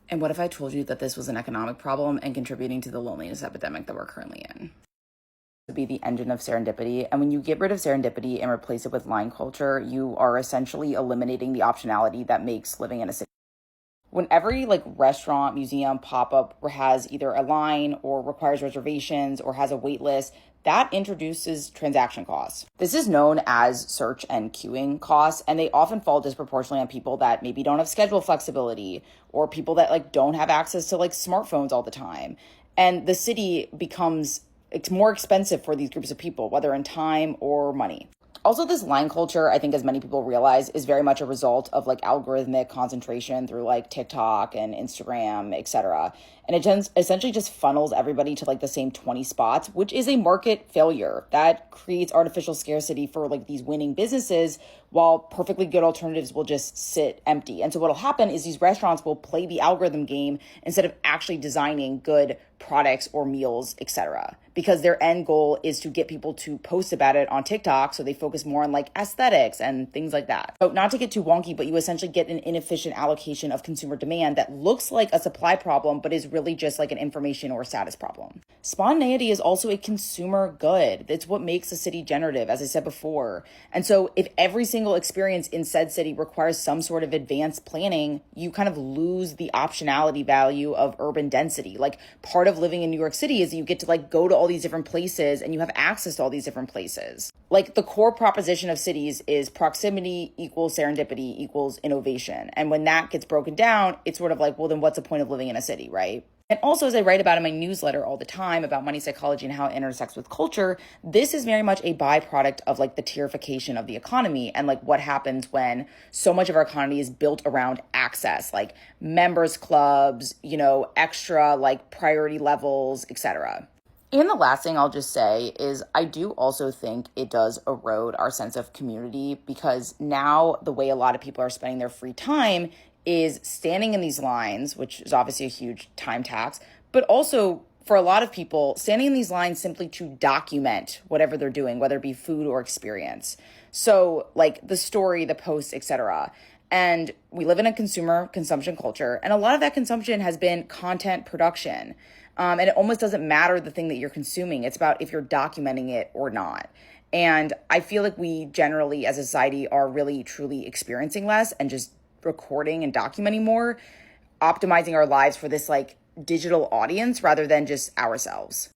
And what if I told you that this was an economic problem and contributing to the loneliness epidemic that we're currently in? To be the engine of serendipity. And when you get rid of serendipity and replace it with line culture, you are essentially eliminating the optionality that makes living in a city. When every restaurant, museum, pop-up has either a line or requires reservations or has a wait list, that introduces transaction costs. This is known as search and queuing costs, and they often fall disproportionately on people that maybe don't have schedule flexibility or people that don't have access to smartphones all the time. And the city becomes it's more expensive for these groups of people, whether in time or money. Also, this line culture, I think, as many people realize, is very much a result of algorithmic concentration through TikTok and Instagram, etc. And it essentially just funnels everybody to the same 20 spots, which is a market failure that creates artificial scarcity for these winning businesses, while perfectly good alternatives will just sit empty. And so what'll happen is these restaurants will play the algorithm game instead of actually designing good products or meals, etc. Because their end goal is to get people to post about it on TikTok, so they focus more on aesthetics and things like that. So not to get too wonky, but you essentially get an inefficient allocation of consumer demand that looks like a supply problem, but is really just an information or status problem. Spontaneity is also a consumer good. It's what makes a city generative, as I said before. And so if every single experience in said city requires some sort of advanced planning, you kind of lose the optionality value of urban density. Part of living in New York City is you get to go to all these different places and you have access to all these different places. The core proposition of cities is proximity equals serendipity equals innovation. And when that gets broken down, it's sort of well, then what's the point of living in a city, right? And also, as I write about in my newsletter all the time about money psychology and how it intersects with culture, this is very much a byproduct of the tierification of the economy and what happens when so much of our economy is built around access, members clubs, extra priority levels, etc. And the last thing I'll just say is I do also think it does erode our sense of community, because now the way a lot of people are spending their free time is standing in these lines, which is obviously a huge time tax, but also for a lot of people, standing in these lines simply to document whatever they're doing, whether it be food or experience. So the story, the post, etc. And we live in a consumer consumption culture, and a lot of that consumption has been content production. And it almost doesn't matter the thing that you're consuming. It's about if you're documenting it or not. And I feel we generally as a society are really truly experiencing less and just recording and documenting more, optimizing our lives for this digital audience rather than just ourselves.